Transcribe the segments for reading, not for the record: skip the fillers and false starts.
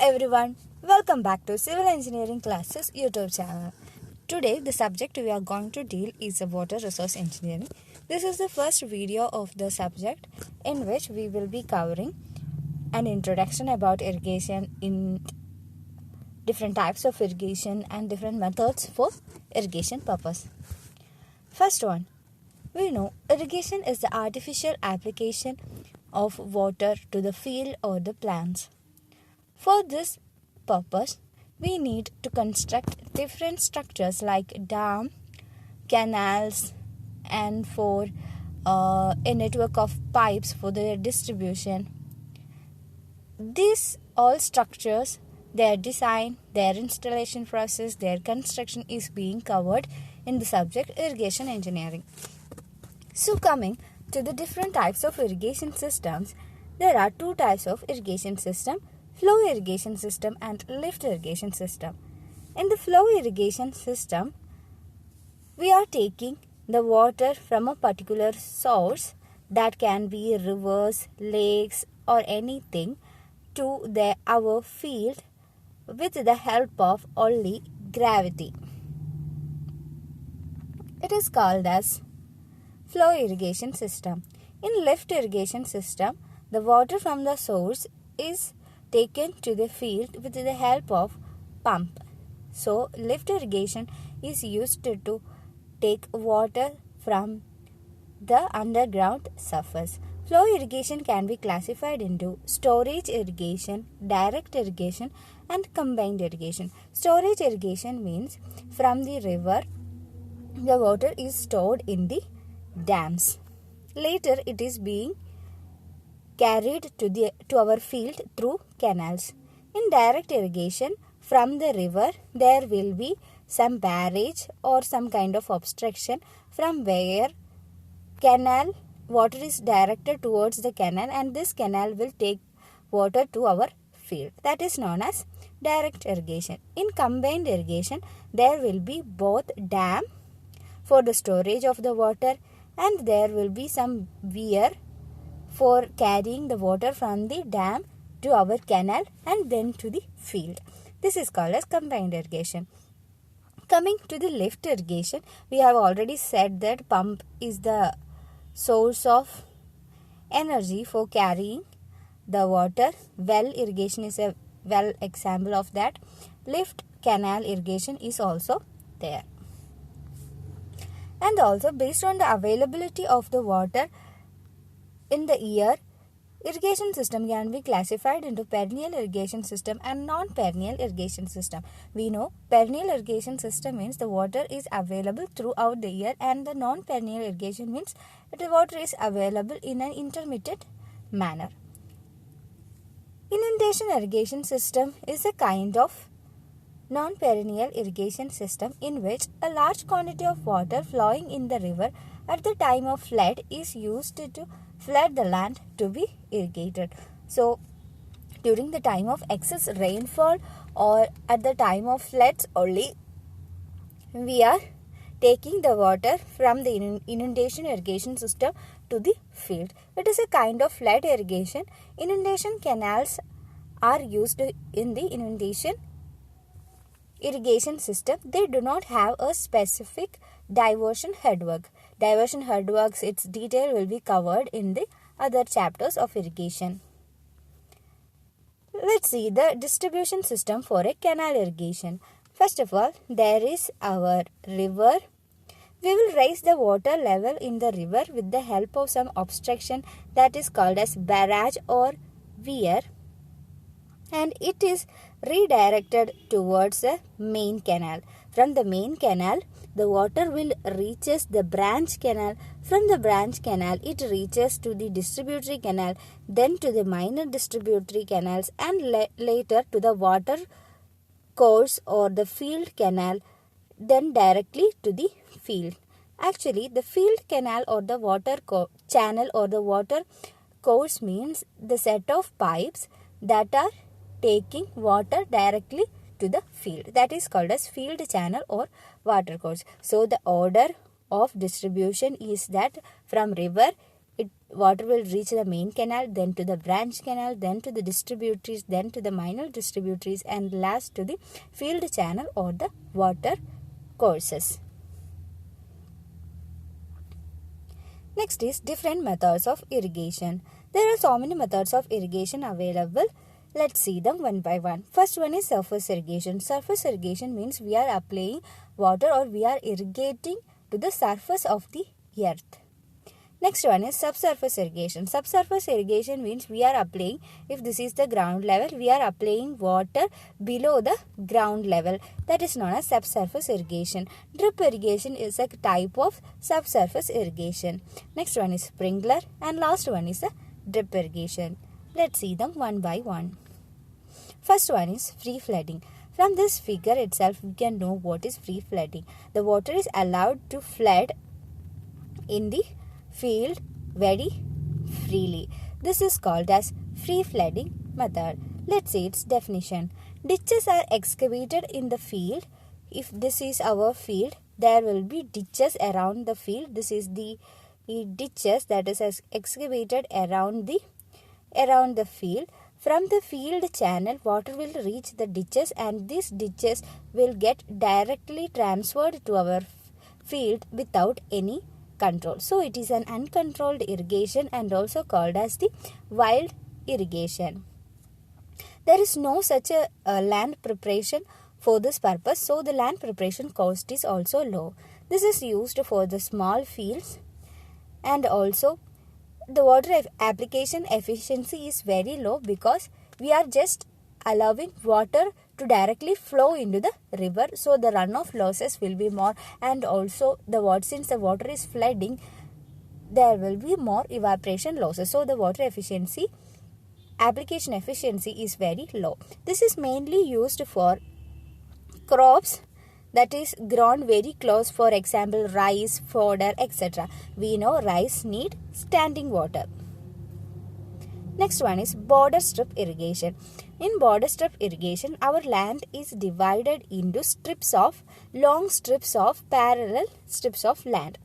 everyone, welcome back to Civil Engineering Classes YouTube channel. Today the subject we are going to deal is water resource engineering. This is the first video of the subject in which we will be covering an introduction about irrigation in different types of irrigation and different methods for irrigation purpose. First one, we know irrigation is the artificial application of water to the field or the plants. For this purpose, we need to construct different structures like dam, canals, and for a network of pipes for their distribution. These all structures, their design, their installation process, their construction is being covered in the subject irrigation engineering. So coming to the different types of irrigation systems, there are two types of irrigation system: flow irrigation system and lift irrigation system. In the flow irrigation system, we are taking the water from a particular source, that can be rivers, lakes or anything, to our field with the help of only gravity. It is called as flow irrigation system. In lift irrigation system, the water from the source is taken to the field with the help of pump. So, lift irrigation is used to take water from the underground surface. Flow irrigation can be classified into storage irrigation, direct irrigation and combined irrigation. Storage irrigation means from the river, the water is stored in the dams. Later, it is being carried to our field through canals. In direct irrigation, from the river, there will be some barrage or some kind of obstruction from where canal water is directed towards the canal, and this canal will take water to our field. That is known as direct irrigation. In combined irrigation, there will be both dam for the storage of the water, and there will be some weir for carrying the water from the dam to our canal and then to the field. This is called as combined irrigation. Coming to the lift irrigation, we have already said that pump is the source of energy for carrying the water. Well irrigation is a well example of that. Lift canal irrigation is also there. And also, based on the availability of the water in the year, irrigation system can be classified into perennial irrigation system and non-perennial irrigation system. We know perennial irrigation system means the water is available throughout the year, and the non-perennial irrigation means that the water is available in an intermittent manner. Inundation irrigation system is a kind of non-perennial irrigation system in which a large quantity of water flowing in the river at the time of flood is used to flood the land to be irrigated. So, during the time of excess rainfall or at the time of floods only, we are taking the water from the inundation irrigation system to the field. It is a kind of flood irrigation. Inundation canals are used in the inundation irrigation system. They do not have a specific diversion headwork. Diversion headworks, its detail will be covered in the other chapters of irrigation. Let's see the distribution system for a canal irrigation. First of all, there is our river. We will raise the water level in the river with the help of some obstruction that is called as barrage or weir, and it is redirected towards the main canal. From the main canal, the water will reaches the branch canal. From the branch canal, it reaches to the distributary canal, then to the minor distributary canals, and later to the water course or the field canal, then directly to the field. Actually, the field canal or the water channel or the water course means the set of pipes that are taking water directly to the field. That is called as field channel or water course. So, the order of distribution is that from river water will reach the main canal, then to the branch canal, then to the distributaries, then to the minor distributaries, and last to the field channel or the water courses. Next is different methods of irrigation. There are so many methods of irrigation available. Let's see them one by one. First one is surface irrigation. Surface irrigation means we are applying water or we are irrigating to the surface of the earth. Next one is subsurface irrigation. Subsurface irrigation means we are applying, if this is the ground level, we are applying water below the ground level. That is known as subsurface irrigation. Drip irrigation is a type of subsurface irrigation. Next one is sprinkler, and last one is a drip irrigation. Let's see them one by one. First one is free flooding. From this figure itself, we can know what is free flooding. The water is allowed to flood in the field very freely. This is called as free flooding method. Let's see its definition. Ditches are excavated in the field. If this is our field, there will be ditches around the field. This is the ditches that is excavated around the field. From the field channel, water will reach the ditches, and these ditches will get directly transferred to our field without any control. So it is an uncontrolled irrigation and also called as the wild irrigation. There is no such a land preparation for this purpose, so the land preparation cost is also low. This is used for the small fields, and also the water application efficiency is very low because we are just allowing water to directly flow into the river, so the runoff losses will be more, and also since the water is flooding, there will be more evaporation losses, so the water efficiency, application efficiency is very low. This is mainly used for crops that is grown very close, for example rice, fodder, etc. We know rice need standing water. Next one is border strip irrigation. In border strip irrigation, our land is divided into long strips of parallel strips of land.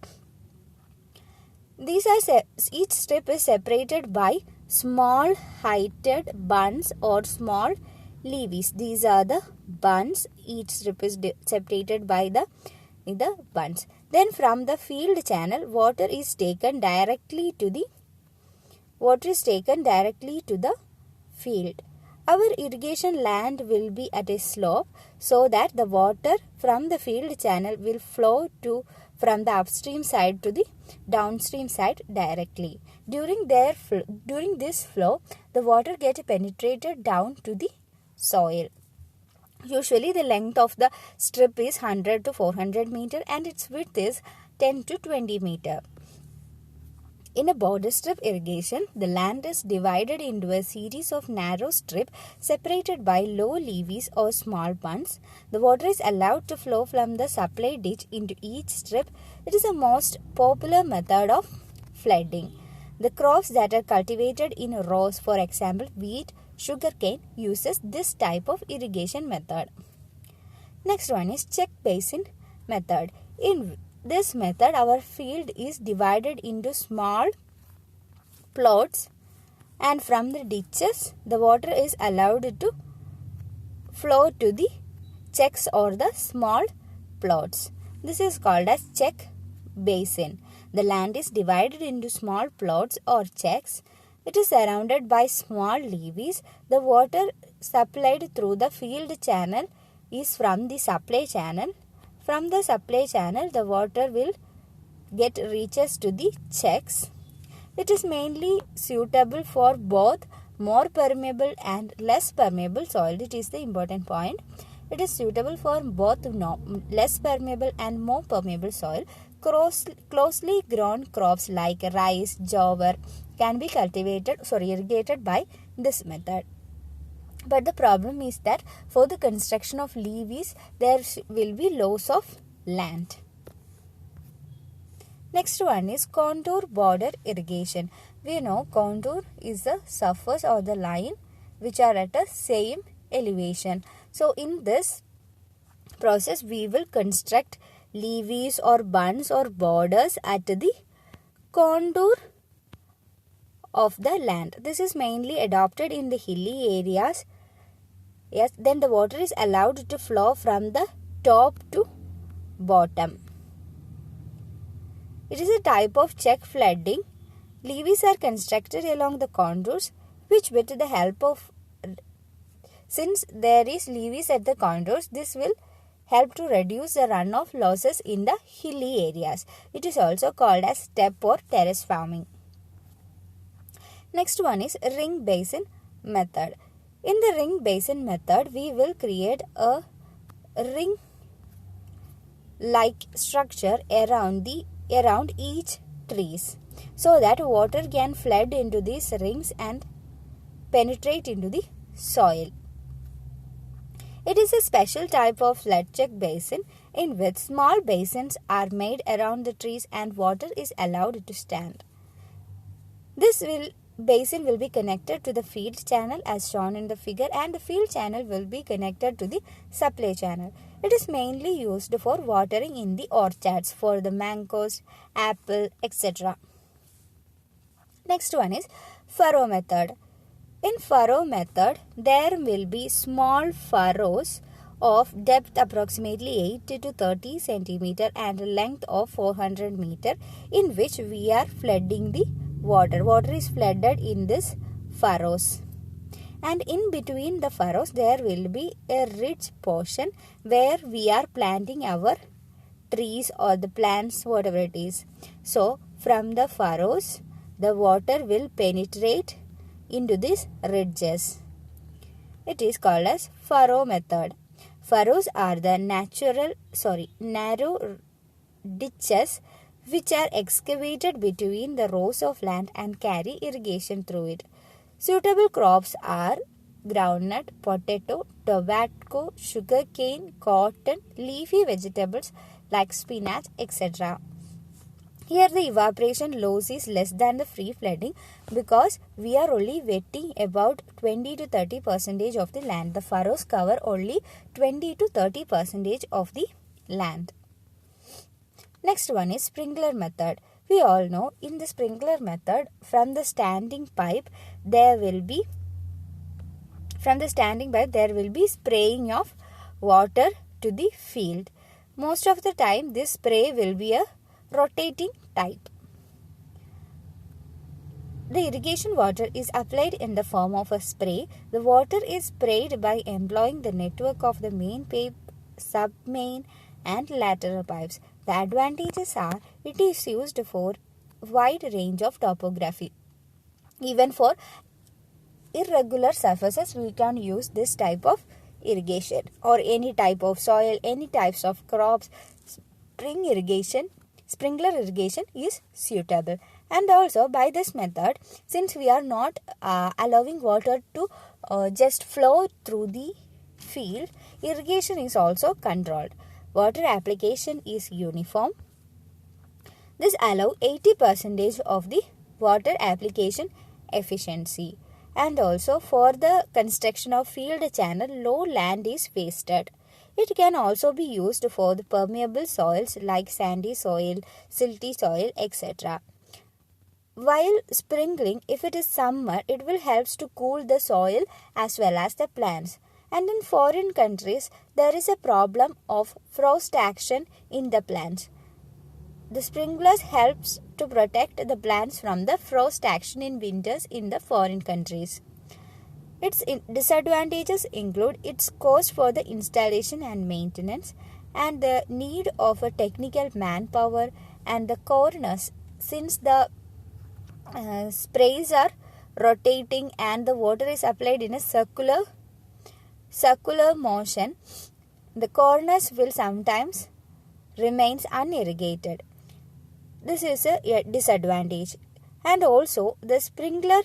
Each strip is separated by small heighted bunds or small levees. These are the bunds. Each strip is separated by the bunds. Then from the field channel, water is taken directly to the field. Our irrigation land will be at a slope, so that the water from the field channel will flow from the upstream side to the downstream side directly. During this flow, the water gets penetrated down to the soil. Usually the length of the strip is 100 to 400 meter and its width is 10 to 20 meter. In a border strip irrigation, the land is divided into a series of narrow strips separated by low levees or small bunds. The water is allowed to flow from the supply ditch into each strip. It is the most popular method of flooding. The crops that are cultivated in rows, for example wheat, sugarcane, uses this type of irrigation method. Next one is check basin method. In this method, our field is divided into small plots, and from the ditches, the water is allowed to flow to the checks or the small plots. This is called as check basin. The land is divided into small plots or checks. It is surrounded by small levees. The water supplied through the field channel is from the supply channel. From the supply channel, the water will reaches to the checks. It is mainly suitable for both more permeable and less permeable soil. It is the important point. It is suitable for both less permeable and more permeable soil. Closely grown crops like rice, jowar can be irrigated by this method. But the problem is that for the construction of levees, there will be loss of land. Next one is contour border irrigation. We know contour is the surface or the line which are at the same elevation. So in this process, we will construct levees or bunds or borders at the contour of the land. This is mainly adopted in the hilly areas. Yes, then the water is allowed to flow from the top to bottom. It is a type of check flooding. Levees are constructed along the contours, which with the help of, since there is levees at the contours, this will help to reduce the runoff losses in the hilly areas. It is also called as step or terrace farming. Next one is ring basin method. In the ring basin method, we will create a ring like structure around each trees, so that water can flood into these rings and penetrate into the soil. It is a special type of flood check basin in which small basins are made around the trees and water is allowed to stand. This basin will be connected to the field channel as shown in the figure, and the field channel will be connected to the supply channel. It is mainly used for watering in the orchards for the mangoes, apple, etc. Next one is furrow method. In furrow method, there will be small furrows of depth approximately 80 to 30 centimeter and length of 400 meter, in which we are flooding the water. Water is flooded in this furrows. And in between the furrows, there will be a rich portion where we are planting our trees or the plants, whatever it is. So, from the furrows, the water will penetrate into these ridges. It is called as furrow method. Furrows are the narrow ditches which are excavated between the rows of land and carry irrigation through it. Suitable crops are groundnut, potato, tobacco, sugarcane, cotton, leafy vegetables like spinach, etc. Here the evaporation loss is less than the free flooding because we are only wetting about 20 to 30% of the land. The furrows cover only 20 to 30% of the land. Next one is sprinkler method. We all know in the sprinkler method, from the standing pipe there will be spraying of water to the field. Most of the time this spray will be a rotating type. The irrigation water is applied in the form of a spray. The water is sprayed by employing the network of the main pipe, sub-main and lateral pipes. The advantages are it is used for wide range of topography. Even for irregular surfaces, we can use this type of irrigation, or any type of soil, any types of crops. Sprinkler irrigation is suitable. And also by this method, since we are not allowing water to just flow through the field, irrigation is also controlled. Water application is uniform. This allows 80% of the water application efficiency. And also for the construction of field channel, low land is wasted. It can also be used for the permeable soils like sandy soil, silty soil, etc. While sprinkling, if it is summer, it will help to cool the soil as well as the plants. And in foreign countries, there is a problem of frost action in the plants. The sprinklers helps to protect the plants from the frost action in winters in the foreign countries. Its disadvantages include its cost for the installation and maintenance, and the need of a technical manpower, and the corners, since the sprays are rotating and the water is applied in a circular motion, the corners will sometimes remains unirrigated. This is a disadvantage. And also the sprinkler,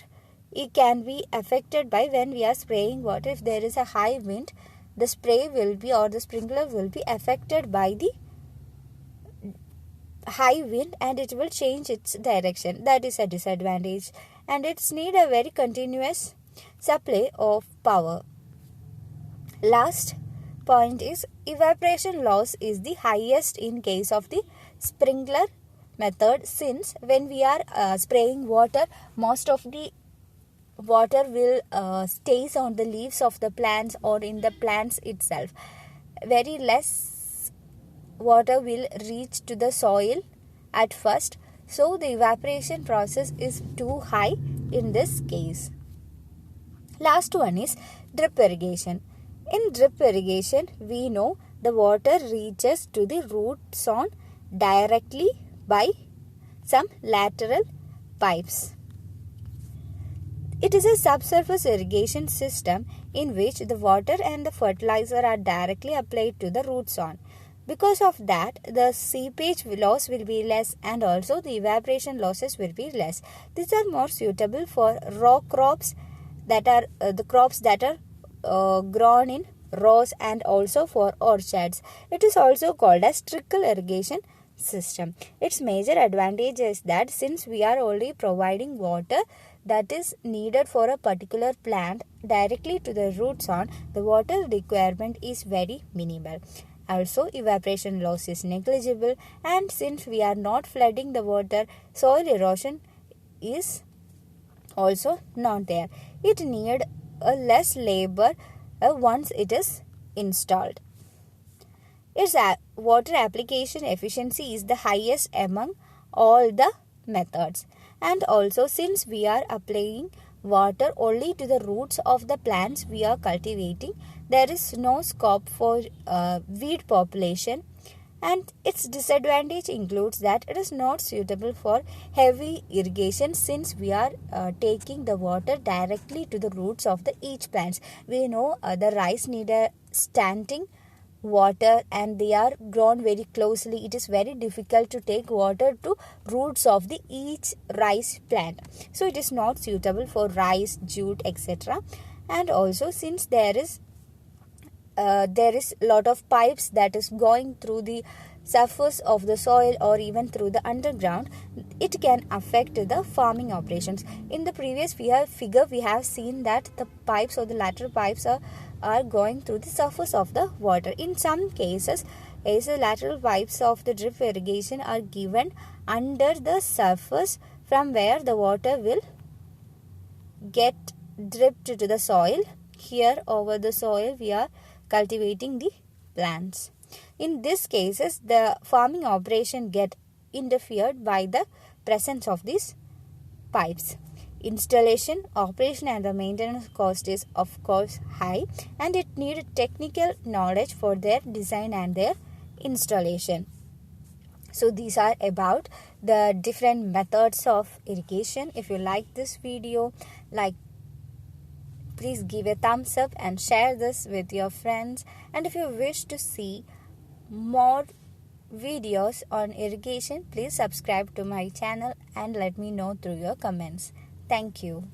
it can be affected by when we are spraying water. If there is a high wind, the spray will be, or the sprinkler will be affected by the high wind, and it will change its direction. That is a disadvantage. And it's need a very continuous supply of power. Last point is evaporation loss is the highest in case of the sprinkler method, since when we are spraying water, most of the water will stays on the leaves of the plants or in the plants itself. Very less water will reach to the soil at first, so the evaporation process is too high in this case. Last one is drip irrigation. In drip irrigation, we know the water reaches to the root zone directly by some lateral pipes. It is a subsurface irrigation system in which the water and the fertilizer are directly applied to the root zone. Because of that, the seepage loss will be less and also the evaporation losses will be less. These are more suitable for raw crops, that are the crops that are grown in rows, and also for orchards. It is also called as trickle irrigation system. Its major advantage is that since we are only providing water that is needed for a particular plant directly to the root zone, the water requirement is very minimal. Also, evaporation loss is negligible, and since we are not flooding the water, soil erosion is also not there. It needs a less labor once it is installed. Its water application efficiency is the highest among all the methods. And also, since we are applying water only to the roots of the plants we are cultivating, there is no scope for weed population. And its disadvantage includes that it is not suitable for heavy irrigation, since we are taking the water directly to the roots of the each plants. We know the rice need a standing water and they are grown very closely. It is very difficult to take water to roots of the each rice plant. So it is not suitable for rice, jute, etc. And also, since there is lot of pipes that is going through the surface of the soil or even through the underground, it can affect the farming operations. In the previous figure we have seen that the pipes or the lateral pipes are going through the surface of the water. In some cases, the lateral pipes of the drip irrigation are given under the surface, from where the water will get dripped to the soil. Here over the soil we are cultivating the plants. In these cases, the farming operation get interfered by the presence of these pipes. Installation, operation and the maintenance cost is of course high, and it needs technical knowledge for their design and their installation. So these are about the different methods of irrigation. If you like this video, please give a thumbs up and share this with your friends. And if you wish to see more videos on irrigation, please subscribe to my channel and let me know through your comments. Thank you.